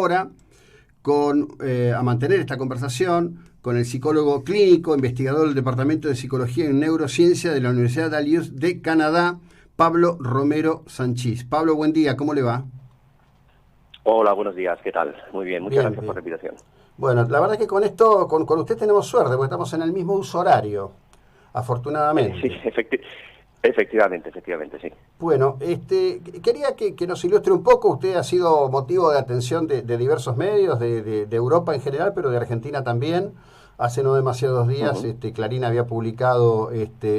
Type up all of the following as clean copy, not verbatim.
ahora a mantener esta conversación con el psicólogo clínico, investigador del Departamento de Psicología y Neurociencia de la Universidad Dalhousie de Canadá, Pablo Romero Sanchís. Pablo, buen día, ¿cómo le va? Hola, buenos días, ¿qué tal? Muy bien, muchas Bien, gracias por bien. la invitación. Bueno, la verdad es que con esto, con usted tenemos suerte, porque estamos en el mismo uso horario, Sí, afortunadamente. efectivamente, sí. Bueno, quería que nos ilustre un poco. Usted ha sido motivo de atención de diversos medios, de Europa en general, pero de Argentina también. Hace no demasiados días, Ujú. Clarín había publicado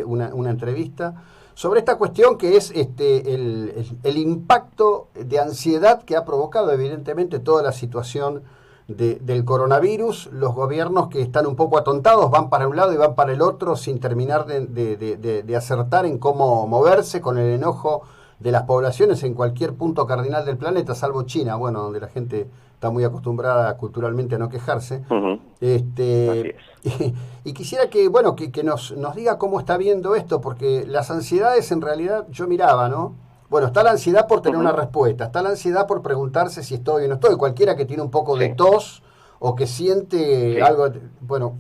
una entrevista sobre esta cuestión que es el impacto de ansiedad que ha provocado evidentemente toda la situación del coronavirus. Los gobiernos que están un poco atontados van para un lado y van para el otro sin terminar de acertar en cómo moverse, con el enojo de las poblaciones en cualquier punto cardinal del planeta, salvo China, bueno, donde la gente está muy acostumbrada culturalmente a no quejarse. Ujú. Así Este, es. y quisiera que, bueno, que nos diga cómo está viendo esto, porque las ansiedades en realidad, yo miraba, ¿no? Bueno, está la ansiedad por tener una Ujú. respuesta, está la ansiedad por preguntarse si estoy o no estoy. Cualquiera que tiene un poco de Sí, tos o que siente sí. algo, bueno,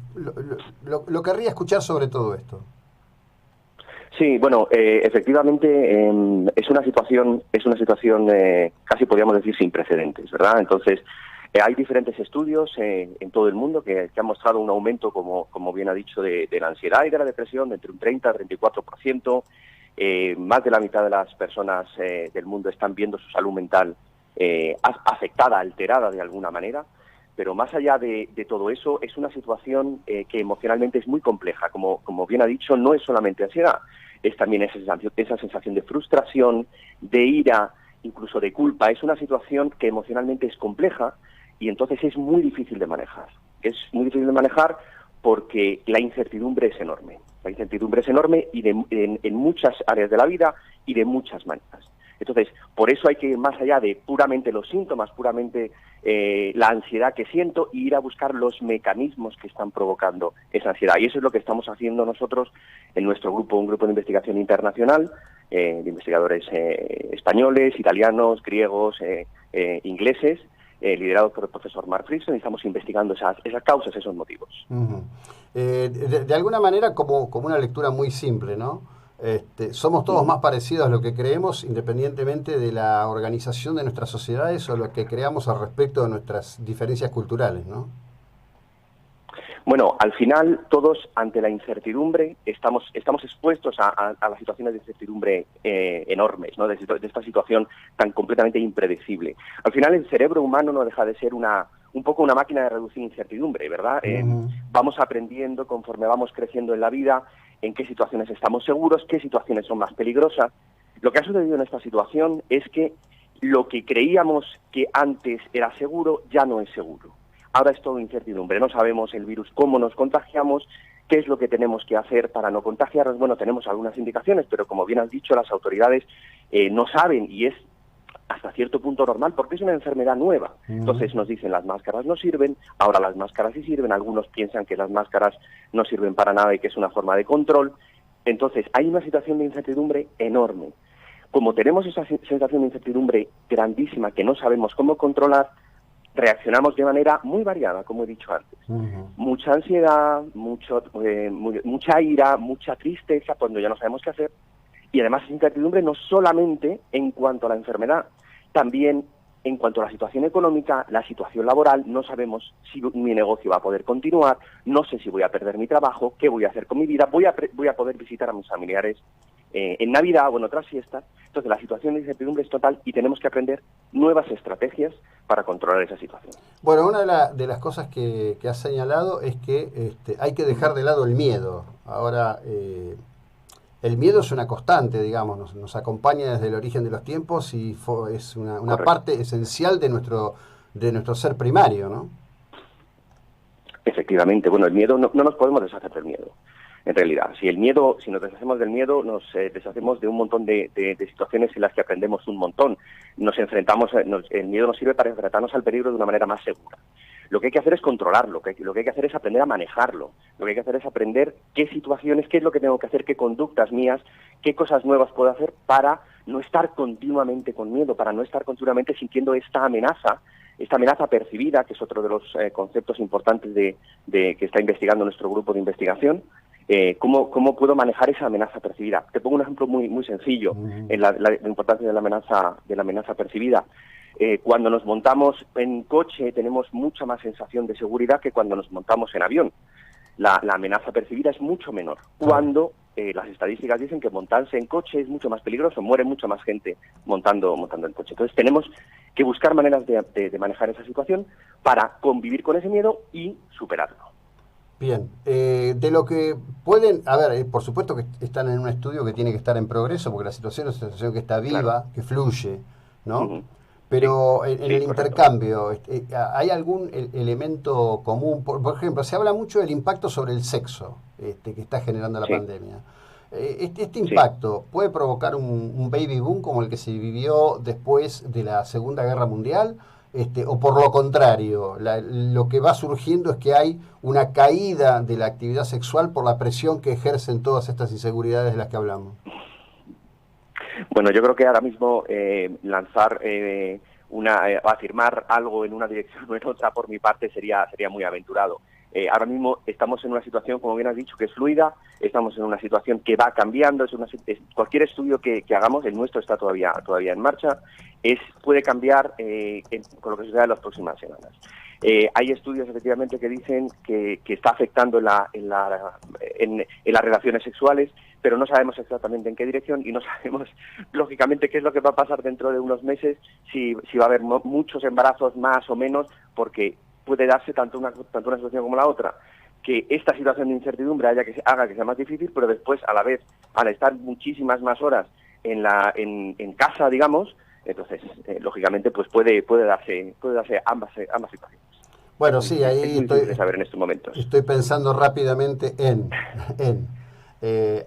lo querría escuchar sobre todo esto. Sí, bueno, efectivamente es una situación casi podríamos decir sin precedentes, ¿verdad? Entonces, hay diferentes estudios en todo el mundo que han mostrado un aumento, como bien ha dicho, de la ansiedad y de la depresión de entre un 30 y 34%. Más de la mitad de las personas del mundo están viendo su salud mental afectada, alterada de alguna manera. Pero más allá de todo eso, es una situación que emocionalmente es muy compleja. Como bien ha dicho, no es solamente ansiedad, es también esa sensación de frustración, de ira, incluso de culpa. Es una situación que emocionalmente es compleja y entonces es muy difícil de manejar. Es muy difícil de manejar porque la incertidumbre es enorme. La incertidumbre es enorme y en muchas áreas de la vida y de muchas maneras. Entonces, por eso hay que ir más allá de puramente los síntomas, puramente la ansiedad que siento, e ir a buscar los mecanismos que están provocando esa ansiedad. Y eso es lo que estamos haciendo nosotros en nuestro grupo, un grupo de investigación internacional, de investigadores españoles, italianos, griegos, ingleses, liderado por el profesor Mark Friesen, y estamos investigando esas causas, esos motivos. Ujú. De alguna manera, como una lectura muy simple, ¿no? Somos todos Ujú. más parecidos a lo que creemos, independientemente de la organización de nuestras sociedades o lo que creamos al respecto de nuestras diferencias culturales, ¿no? Bueno, al final todos ante la incertidumbre estamos expuestos a las situaciones de incertidumbre enormes, ¿no? De esta situación tan completamente impredecible. Al final el cerebro humano no deja de ser un poco una máquina de reducir incertidumbre, ¿verdad? Ujú. Vamos aprendiendo conforme vamos creciendo en la vida en qué situaciones estamos seguros, qué situaciones son más peligrosas. Lo que ha sucedido en esta situación es que lo que creíamos que antes era seguro ya no es seguro. Ahora es todo incertidumbre, no sabemos el virus cómo nos contagiamos, qué es lo que tenemos que hacer para no contagiarnos. Bueno, tenemos algunas indicaciones, pero como bien has dicho, las autoridades no saben y es hasta cierto punto normal porque es una enfermedad nueva. Ujú. Entonces nos dicen las máscaras no sirven, ahora las máscaras sí sirven, algunos piensan que las máscaras no sirven para nada y que es una forma de control. Entonces hay una situación de incertidumbre enorme. Como tenemos esa sensación de incertidumbre grandísima que no sabemos cómo controlar, reaccionamos de manera muy variada, como he dicho antes. Ujú. Mucha ansiedad, mucha ira, mucha tristeza cuando ya no sabemos qué hacer. Y además esa incertidumbre no solamente en cuanto a la enfermedad, también en cuanto a la situación económica, la situación laboral. No sabemos si mi negocio va a poder continuar, no sé si voy a perder mi trabajo, qué voy a hacer con mi vida, voy a poder visitar a mis familiares en Navidad o en otras fiestas. Entonces la situación de incertidumbre es total y tenemos que aprender nuevas estrategias para controlar esa situación. Bueno, una de las cosas que has señalado es que hay que dejar Ujú. de lado el miedo. Ahora, el miedo es una constante, digamos, nos acompaña desde el origen de los tiempos y es una Correcto. parte esencial de nuestro ser primario, ¿no? Efectivamente, bueno, el miedo, no nos podemos deshacer del miedo, en realidad. Si nos deshacemos del miedo, nos deshacemos de un montón de situaciones en las que aprendemos un montón. El miedo nos sirve para enfrentarnos al peligro de una manera más segura. Lo que hay que hacer es controlarlo, lo que hay que hacer es aprender a manejarlo, lo que hay que hacer es aprender qué situaciones, qué es lo que tengo que hacer, qué conductas mías, qué cosas nuevas puedo hacer para no estar continuamente con miedo, para no estar continuamente sintiendo esta amenaza esta amenaza percibida, que es otro de los conceptos importantes de que está investigando nuestro grupo de investigación. ¿Cómo puedo manejar esa amenaza percibida? Te pongo un ejemplo muy sencillo en la importancia de la amenaza percibida. Cuando nos montamos en coche tenemos mucha más sensación de seguridad que cuando nos montamos en avión. La amenaza percibida es mucho menor. Cuando las estadísticas dicen que montarse en coche es mucho más peligroso, muere mucha más gente montando en coche. Entonces tenemos que buscar maneras de manejar esa situación para convivir con ese miedo y superarlo. Bien, de lo que pueden, a ver, por supuesto que están en un estudio que tiene que estar en progreso, porque la situación es una situación que está viva, claro, que fluye, ¿no? Pero sí, en el intercambio, ¿hay algún elemento común? Por ejemplo, se habla mucho del impacto sobre el sexo que está generando la pandemia. Este impacto puede provocar un baby boom como el que se vivió después de la Segunda Guerra Mundial, o por lo contrario, lo que va surgiendo es que hay una caída de la actividad sexual por la presión que ejercen todas estas inseguridades de las que hablamos. Bueno, yo creo que ahora mismo lanzar afirmar algo en una dirección o en otra por mi parte sería muy aventurado. Ahora mismo estamos en una situación, como bien has dicho, que es fluida, estamos en una situación que va cambiando, cualquier estudio que hagamos, el nuestro está todavía en marcha, puede cambiar con lo que suceda en las próximas semanas. Hay estudios efectivamente que dicen que está afectando en las relaciones sexuales, pero no sabemos exactamente en qué dirección y no sabemos lógicamente qué es lo que va a pasar dentro de unos meses, si va a haber muchos embarazos más o menos, porque puede darse tanto una situación como la otra, que esta situación de incertidumbre haga que sea más difícil, pero después a la vez, al estar muchísimas más horas en casa, digamos, entonces lógicamente pues puede darse ambas situaciones. Bueno, sí, ahí estoy saber en estos momentos. Estoy pensando rápidamente en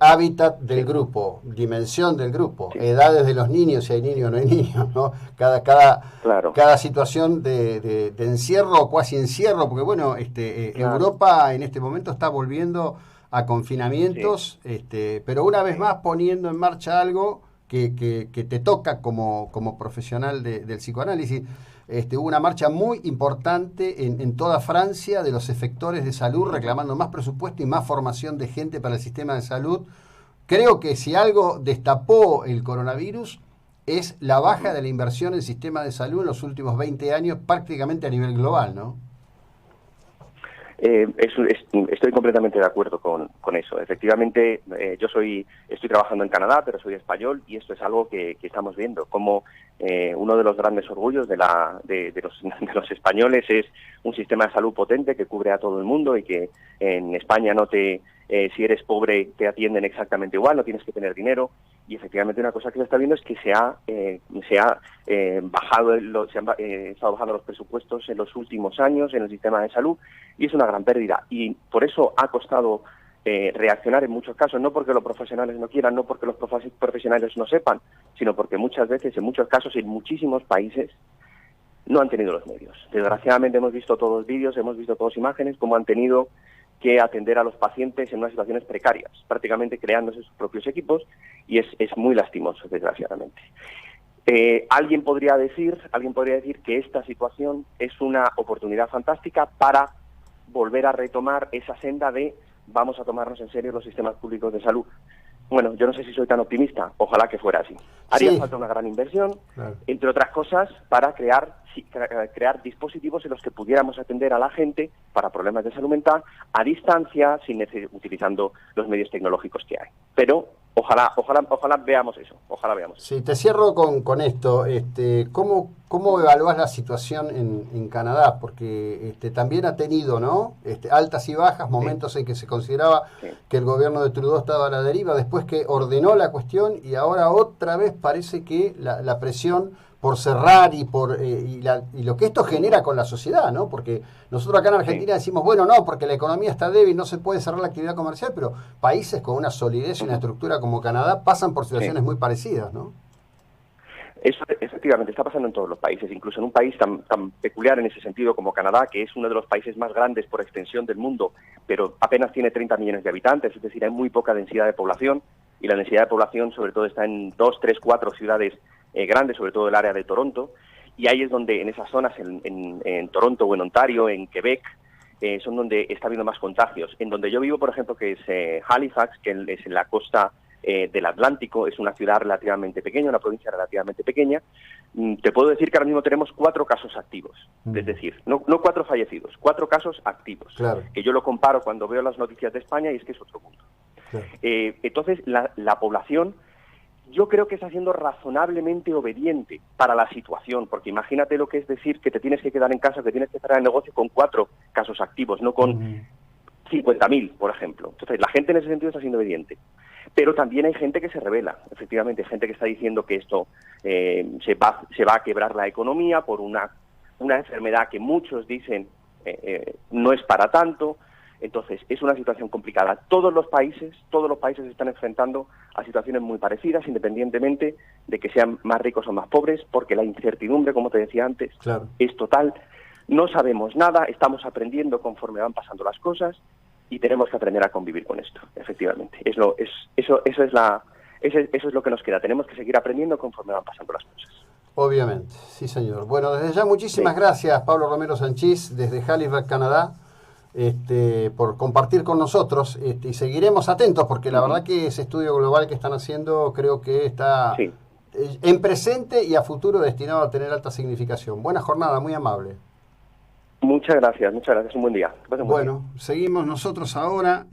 hábitat del grupo, dimensión del grupo, edades de los niños, si hay niños o no hay niños, ¿no? Cada situación de encierro o cuasi encierro, porque bueno, Europa en este momento está volviendo a confinamientos, pero una vez más poniendo en marcha algo que te toca como profesional del psicoanálisis. Hubo una marcha muy importante en toda Francia de los efectores de salud reclamando más presupuesto y más formación de gente para el sistema de salud. Creo que si algo destapó el coronavirus es la baja de la inversión en el sistema de salud en los últimos 20 años prácticamente a nivel global, ¿no? Estoy completamente de acuerdo con eso. Efectivamente, estoy trabajando en Canadá, pero soy español y esto es algo que estamos viendo. Como uno de los grandes orgullos de los españoles es un sistema de salud potente que cubre a todo el mundo y que en España si eres pobre te atienden exactamente igual, no tienes que tener dinero. Y efectivamente una cosa que se está viendo es que se han estado bajando los presupuestos en los últimos años en el sistema de salud y es una gran pérdida. Y por eso ha costado reaccionar en muchos casos, no porque los profesionales no quieran, no porque los profesionales no sepan, sino porque muchas veces, en muchos casos, en muchísimos países, no han tenido los medios. Desgraciadamente hemos visto todos vídeos, hemos visto todas imágenes, cómo han tenido que atender a los pacientes en unas situaciones precarias, prácticamente creándose sus propios equipos, y es muy lastimoso, desgraciadamente. Alguien podría decir que esta situación es una oportunidad fantástica para volver a retomar esa senda de vamos a tomarnos en serio los sistemas públicos de salud. Bueno, yo no sé si soy tan optimista, ojalá que fuera así. Haría falta una gran inversión, entre otras cosas, para crear dispositivos en los que pudiéramos atender a la gente para problemas de salud mental a distancia, utilizando los medios tecnológicos que hay. Pero ojalá veamos eso, Sí, te cierro con esto. ¿Cómo evalúas la situación en Canadá? Porque también ha tenido, ¿no? Altas y bajas, momentos en que se consideraba que el gobierno de Trudeau estaba a la deriva, después que ordenó la cuestión y ahora otra vez parece que la presión por cerrar y lo que esto genera con la sociedad, ¿no? Porque nosotros acá en Argentina decimos, bueno, no, porque la economía está débil, no se puede cerrar la actividad comercial, pero países con una solidez y una estructura como Canadá pasan por situaciones muy parecidas, ¿no? Eso efectivamente está pasando en todos los países, incluso en un país tan peculiar en ese sentido como Canadá, que es uno de los países más grandes por extensión del mundo, pero apenas tiene 30 millones de habitantes, es decir, hay muy poca densidad de población, y la densidad de población sobre todo está en 2, 3, 4 ciudades grandes, sobre todo el área de Toronto, y ahí es donde, en esas zonas, en Toronto o en Ontario, en Quebec, son donde está habiendo más contagios. En donde yo vivo, por ejemplo, que es Halifax, que es en la costa del Atlántico, es una ciudad relativamente pequeña, una provincia relativamente pequeña, te puedo decir que ahora mismo tenemos 4 casos activos, es decir, no 4 fallecidos, 4 casos activos, claro. que yo lo comparo cuando veo las noticias de España y es que es otro mundo. Claro. Entonces, la población, yo creo que está siendo razonablemente obediente para la situación, porque imagínate lo que es decir que te tienes que quedar en casa, que tienes que cerrar el negocio con 4 casos activos, no con 50.000, por ejemplo. Entonces, la gente en ese sentido está siendo obediente. Pero también hay gente que se rebela, efectivamente, hay gente que está diciendo que esto se va a quebrar la economía por una enfermedad que muchos dicen no es para tanto. Entonces, es una situación complicada. Todos los países se están enfrentando a situaciones muy parecidas, independientemente de que sean más ricos o más pobres, porque la incertidumbre, como te decía antes, claro, es total. No sabemos nada, estamos aprendiendo conforme van pasando las cosas y tenemos que aprender a convivir con esto, efectivamente. Eso es lo que nos queda. Tenemos que seguir aprendiendo conforme van pasando las cosas. Obviamente, sí señor. Bueno, desde ya muchísimas gracias, Pablo Romero Sanchís, desde Halifax, Canadá, por compartir con nosotros, y seguiremos atentos porque la verdad que ese estudio global que están haciendo creo que está en presente y a futuro destinado a tener alta significación. Buena jornada, muy amable. Muchas gracias, un buen día. Bueno, seguimos nosotros ahora.